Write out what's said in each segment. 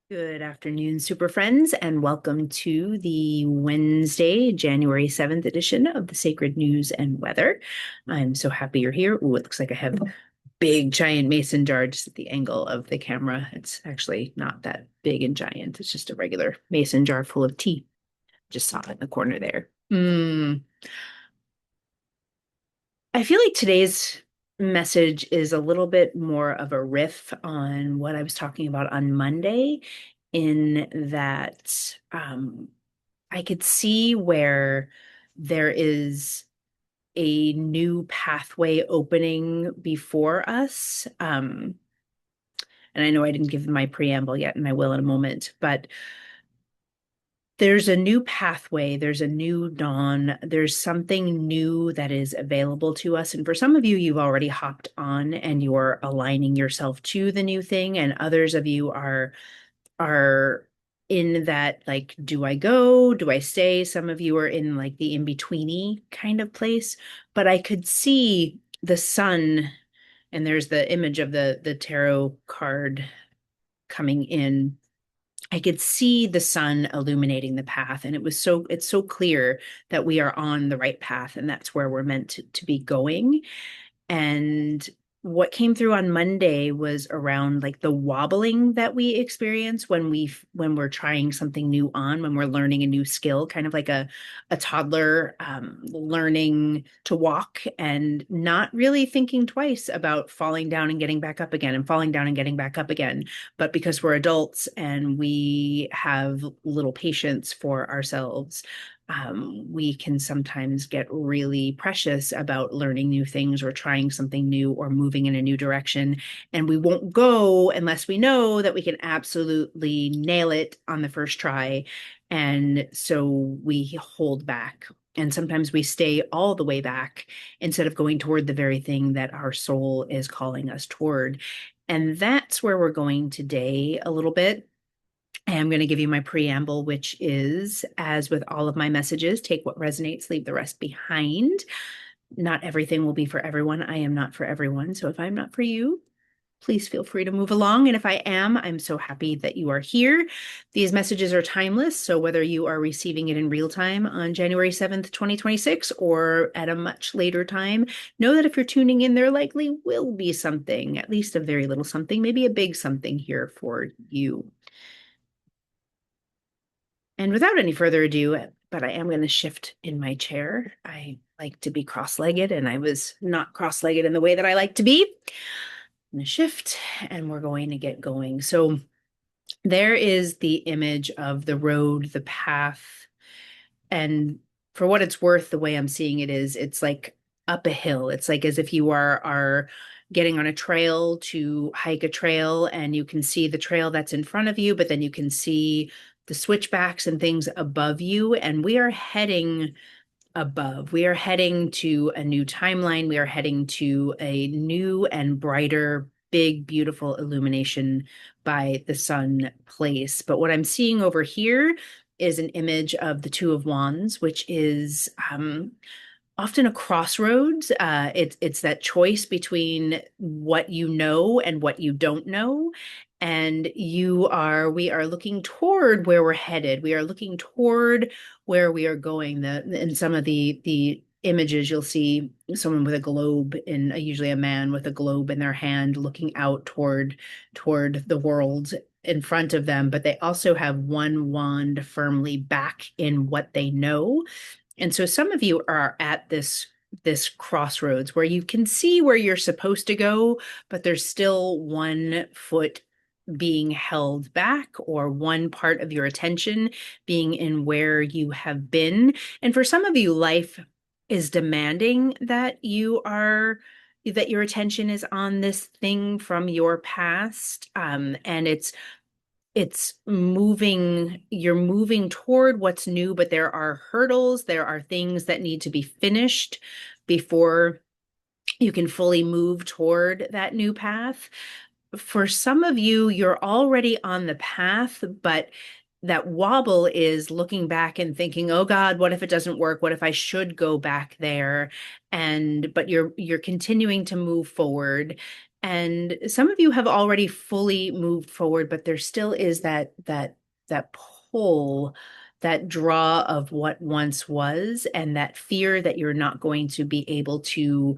Good afternoon, super friends, and welcome to the Wednesday, January 7th edition of the Sacred News and Weather. I'm so happy you're here. Ooh, it looks like I have a big giant mason jar just at the angle of the camera. It's actually not that big and giant. It's just a regular mason jar full of tea. Just saw it in the corner there. I feel like today's message is a little bit more of a riff on what I was talking about on Monday, in that I could see where there is a new pathway opening before us. And I know I didn't give my preamble yet, and I will in a moment, but there's a new pathway, there's a new dawn, there's something new that is available to us. And for some of you, you've already hopped on and you're aligning yourself to the new thing, and others of you are in that, like, do I go? Do I stay? Some of you are in like the in-betweeny kind of place. But I could see the sun, and there's the image of the tarot card coming in. I could see the sun illuminating the path, and it's so clear that we are on the right path, and that's where we're meant to be going. And what came through on Monday was around like the wobbling that we experience when we're trying something new on, when we're learning a new skill, kind of like a toddler learning to walk and not really thinking twice about falling down and getting back up again and falling down and getting back up again. But because we're adults and we have little patience for ourselves, we can sometimes get really precious about learning new things or trying something new or moving in a new direction. And we won't go unless we know that we can absolutely nail it on the first try. And so we hold back. And sometimes we stay all the way back instead of going toward the very thing that our soul is calling us toward. And that's where we're going today a little bit. I'm going to give you my preamble, which is, as with all of my messages, take what resonates, leave the rest behind. Not everything will be for everyone. I am not for everyone. So if I'm not for you, please feel free to move along. And if I am, I'm so happy that you are here. These messages are timeless. So whether you are receiving it in real time on January 7th, 2026, or at a much later time, know that if you're tuning in, there likely will be something, at least a very little something, maybe a big something here for you. And without any further ado, but I am going to shift in my chair. I like to be cross-legged, and I was not cross-legged in the way that I like to be. I'm going to shift, and we're going to get going. So there is the image of the road, the path, and for what it's worth, the way I'm seeing it is it's like up a hill. It's like as if you are getting on a trail to hike a trail, and you can see the trail that's in front of you, but then you can see the switchbacks and things above you. And we are heading above. We are heading to a new timeline. We are heading to a new and brighter, big, beautiful illumination by the sun place. But what I'm seeing over here is an image of the Two of Wands, which is often a crossroads. It's that choice between what you know and what you don't know. And we are looking toward where we're headed. We are looking toward where we are going. In some of the images, you'll see someone with a globe, in usually a man with a globe in their hand, looking out toward the world in front of them. But they also have one wand firmly back in what they know. And so some of you are at this crossroads where you can see where you're supposed to go, but there's still one foot being held back, or one part of your attention being in where you have been. And for some of you, life is demanding that your attention is on this thing from your past. And you're moving toward what's new, but there are hurdles, there are things that need to be finished before you can fully move toward that new path. For some of you, you're already on the path, but that wobble is looking back and thinking, oh God, what if it doesn't work? What if I should go back there? But you're continuing to move forward. And some of you have already fully moved forward, but there still is that pull, that draw of what once was, and that fear that you're not going to be able to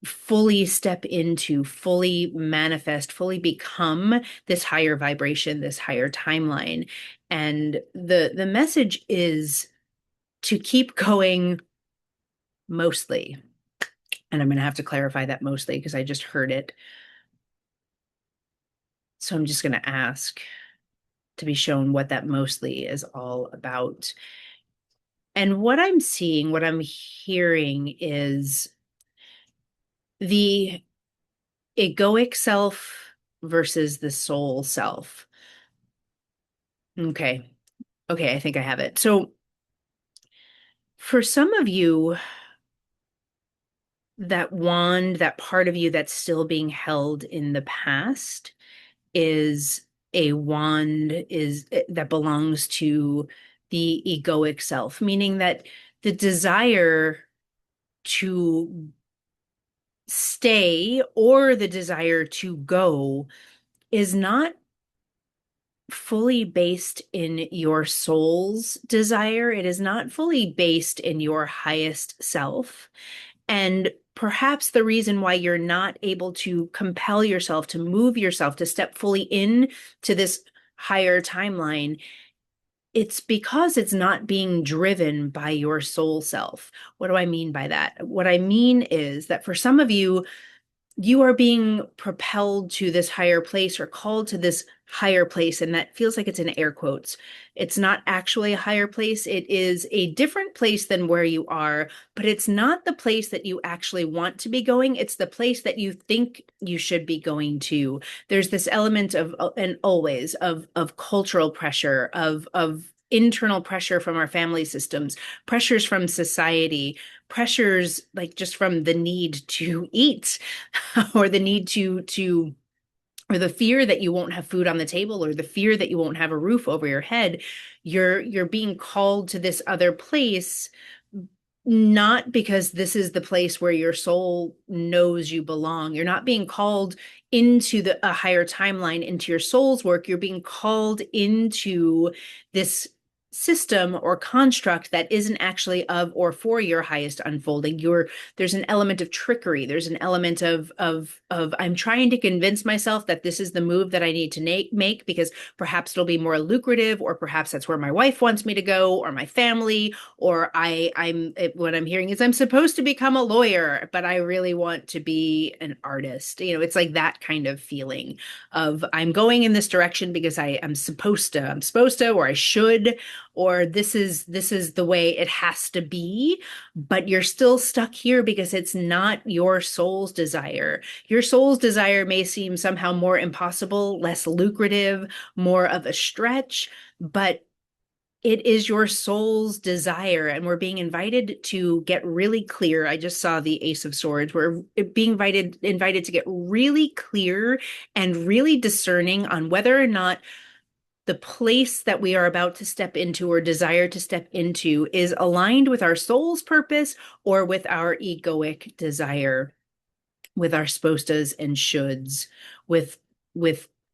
fully step into, fully manifest, fully become this higher vibration, this higher timeline. And the message is to keep going mostly. And I'm going to have to clarify that mostly because I just heard it. So I'm just going to ask to be shown what that mostly is all about. And what I'm seeing, what I'm hearing is the egoic self versus the soul self. Okay. Okay, I think I have it. So for some of you, that wand, that part of you that's still being held in the past is a wand is that belongs to the egoic self, meaning that the desire to stay or the desire to go is not fully based in your soul's desire. It is not fully based in your highest self. And perhaps the reason why you're not able to compel yourself to move yourself to step fully in to this higher timeline, it's because it's not being driven by your soul self. What do I mean by that? What I mean is that for some of you, you are being propelled to this higher place or called to this higher place. And that feels like it's in air quotes. It's not actually a higher place. It is a different place than where you are, but it's not the place that you actually want to be going. It's the place that you think you should be going to. There's this element of, and always of cultural pressure, of internal pressure from our family systems, pressures from society, pressures like just from the need to eat or the need to or the fear that you won't have food on the table or the fear that you won't have a roof over your head. You're being called to this other place, not because this is the place where your soul knows you belong. You're not being called into a higher timeline, into your soul's work. You're being called into this system or construct that isn't actually of or for your highest unfolding. There's an element of trickery. There's an element of I'm trying to convince myself that this is the move that I need to make because perhaps it'll be more lucrative, or perhaps that's where my wife wants me to go, or my family, or what I'm hearing is I'm supposed to become a lawyer, but I really want to be an artist. It's like that kind of feeling of I'm going in this direction because I'm supposed to, or I should, or this is the way it has to be, but you're still stuck here because it's not your soul's desire. Your soul's desire may seem somehow more impossible, less lucrative, more of a stretch, but it is your soul's desire, and we're being invited to get really clear. I just saw the Ace of Swords. We're being invited to get really clear and really discerning on whether or not the place that we are about to step into or desire to step into is aligned with our soul's purpose or with our egoic desire, with our supposed and shoulds, with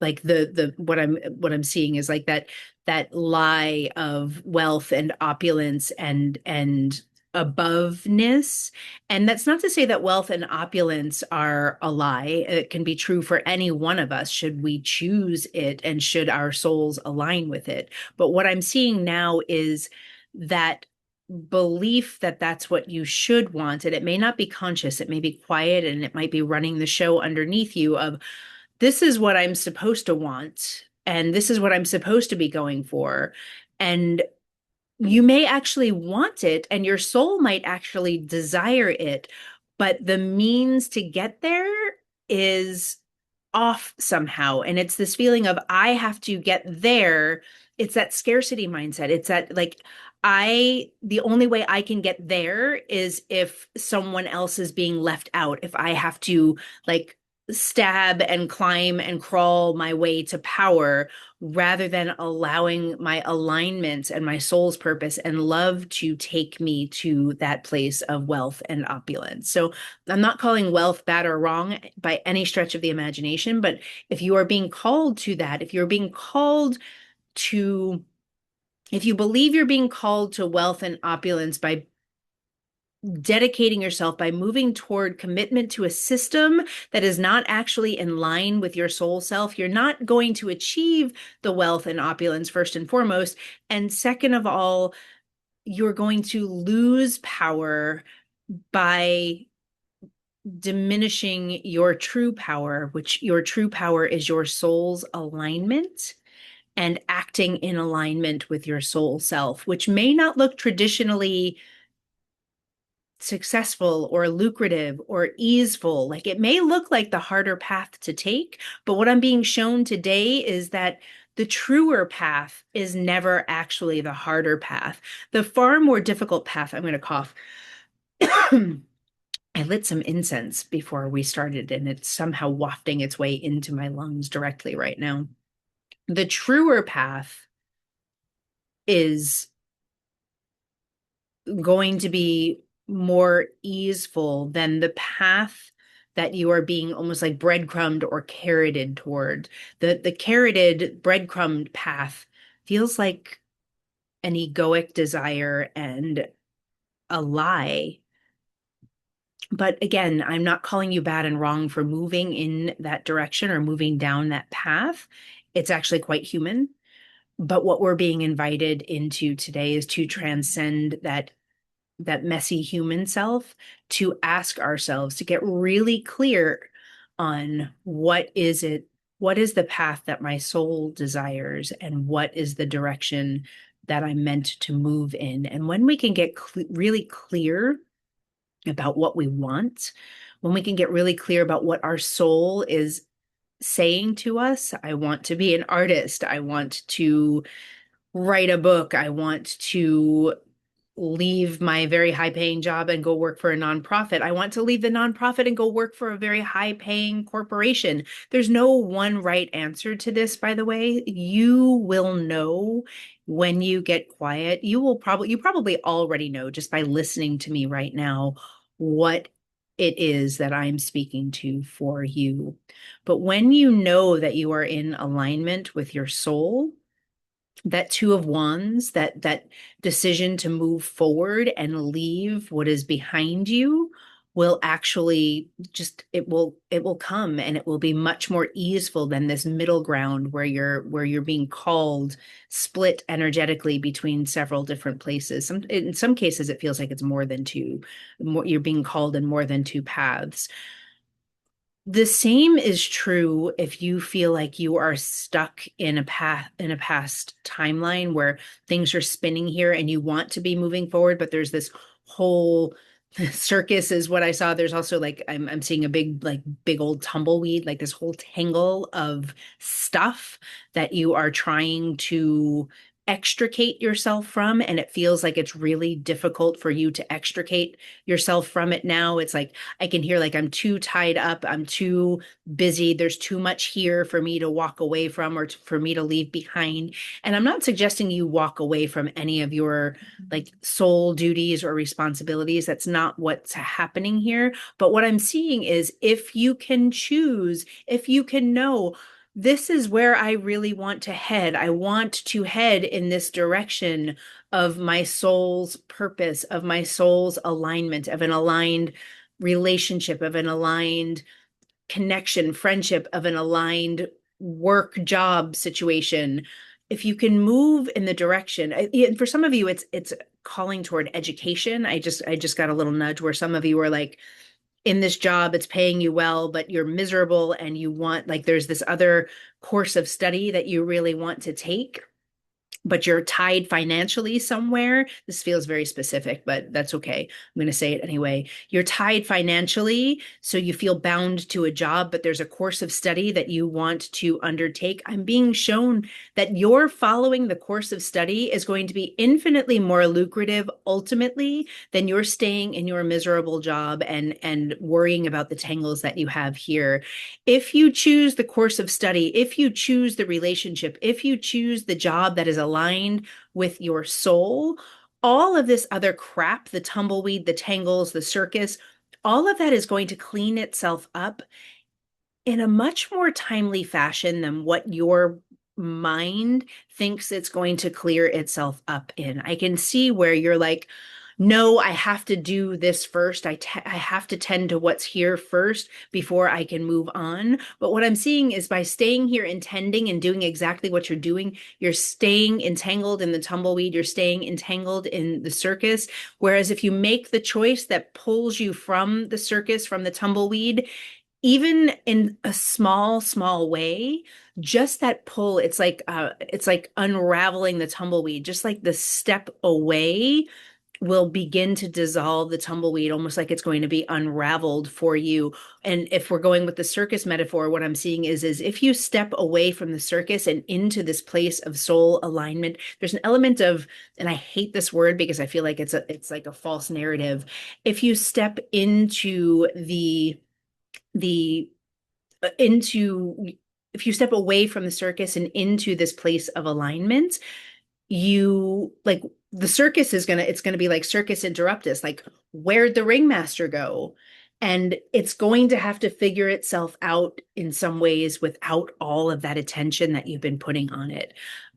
like the what I'm seeing is like that lie of wealth and opulence and aboveness. And that's not to say that wealth and opulence are a lie. It can be true for any one of us should we choose it and should our souls align with it. But what I'm seeing now is that belief that that's what you should want, and it may not be conscious, it may be quiet, and it might be running the show underneath you of this is what I'm supposed to want and this is what I'm supposed to be going for. And you may actually want it and your soul might actually desire it, but the means to get there is off somehow. And it's this feeling of I have to get there. It's that scarcity mindset. It's that like the only way I can get there is if someone else is being left out. If I have to like stab and climb and crawl my way to power rather than allowing my alignment and my soul's purpose and love to take me to that place of wealth and opulence. So I'm not calling wealth bad or wrong by any stretch of the imagination, but if you are being called to that, if you're being called to, if you believe you're being called to wealth and opulence by dedicating yourself, by moving toward commitment to a system that is not actually in line with your soul self, you're not going to achieve the wealth and opulence, first and foremost. And second of all, you're going to lose power by diminishing your true power, which your true power is your soul's alignment and acting in alignment with your soul self, which may not look traditionally successful or lucrative or easeful. Like it may look like the harder path to take, but what I'm being shown today is that the truer path is never actually the harder path. The far more difficult path, I'm going to cough. I lit some incense before we started, and it's somehow wafting its way into my lungs directly right now. The truer path is going to be more easeful than the path that you are being almost like breadcrumbed or carroted toward. The carroted breadcrumbed path feels like an egoic desire and a lie. But again, I'm not calling you bad and wrong for moving in that direction or moving down that path. It's actually quite human. But what we're being invited into today is to transcend that messy human self, to ask ourselves to get really clear on what is the path that my soul desires and what is the direction that I'm meant to move in. And when we can get really clear about what we want, when we can get really clear about what our soul is saying to us, I want to be an artist, I want to write a book, I want to leave my very high paying job and go work for a nonprofit. I want to leave the nonprofit and go work for a very high paying corporation. There's no one right answer to this, by the way. You will know when you get quiet. You probably already know just by listening to me right now what it is that I'm speaking to for you. But when you know that you are in alignment with your soul, that two of wands, that decision to move forward and leave what is behind you will actually just it will come, and it will be much more easeful than this middle ground where you're being called split energetically between several different places. In some cases it feels like it's more than two. You're being called in more than two paths. The same is true if you feel like you are stuck in a past timeline where things are spinning here and you want to be moving forward, but there's this whole circus is what I saw. There's also like I'm seeing a big old tumbleweed, like this whole tangle of stuff that you are trying to extricate yourself from, and it feels like it's really difficult for you to extricate yourself from it now. It's like I can hear like I'm too tied up, I'm too busy, there's too much here for me to walk away from or for me to leave behind. And I'm not suggesting you walk away from any of your like soul duties or responsibilities. That's not what's happening here. But what I'm seeing is if you can choose, if you can know, this is where I really want to head. I want to head in this direction of my soul's purpose, of my soul's alignment, of an aligned relationship, of an aligned connection, friendship, of an aligned work job situation. If you can move in the direction, for some of you, it's calling toward education. I just got a little nudge where some of you are like, in this job, it's paying you well, but you're miserable and you want, like, there's this other course of study that you really want to take. but you're tied financially somewhere. This feels very specific, but that's okay. I'm going to say it anyway. You're tied financially, so you feel bound to a job, but there's a course of study that you want to undertake. I'm being shown that you're following the course of study is going to be infinitely more lucrative ultimately than you're staying in your miserable job and worrying about the tangles that you have here. If you choose the course of study, if you choose the relationship, if you choose the job that is aligned with your soul, all of this other crap, the tumbleweed, the tangles, the circus, all of that is going to clean itself up in a much more timely fashion than what your mind thinks it's going to clear itself up in. I can see where you're like, no, I have to do this first. I have to tend to what's here first before I can move on. But what I'm seeing is by staying here intending and doing exactly what you're doing, you're staying entangled in the tumbleweed, you're staying entangled in the circus. Whereas if you make the choice that pulls you from the circus, from the tumbleweed, even in a small way, just that pull, it's like unraveling the tumbleweed. Just like the step away will begin to dissolve the tumbleweed, almost like it's going to be unraveled for you. And if we're going with the circus metaphor, what I'm seeing is if you step away from the circus and into this place of soul alignment, there's an element of, and I hate this word because I feel like it's like a false narrative. If you step into the into if you step away from the circus and into this place of alignment, you like the circus is it's gonna be like circus interruptus, like where'd the ringmaster go? And it's going to have to figure itself out in some ways without all of that attention that you've been putting on it.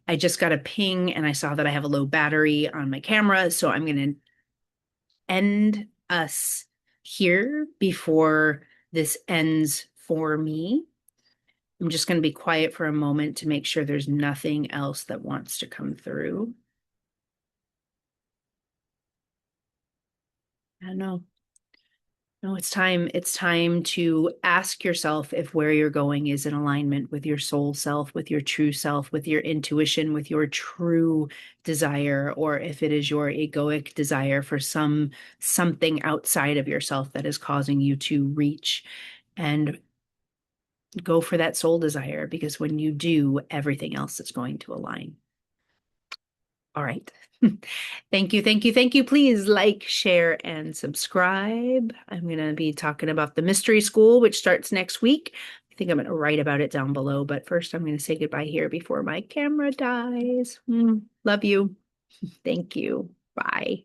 I just got a ping and I saw that I have a low battery on my camera, so I'm going to end us here before this ends for me. I'm just going to be quiet for a moment to make sure there's nothing else that wants to come through. I don't know. No, it's time. It's time to ask yourself if where you're going is in alignment with your soul self, with your true self, with your intuition, with your true desire, or if it is your egoic desire for something outside of yourself that is causing you to reach and go for that soul desire, because when you do, everything else is going to align. All right. Thank you, thank you, thank you. Please like, share, and subscribe. I'm going to be talking about the mystery school, which starts next week. I think I'm going to write about it down below, but first I'm going to say goodbye here before my camera dies. Love you. Thank you. Bye.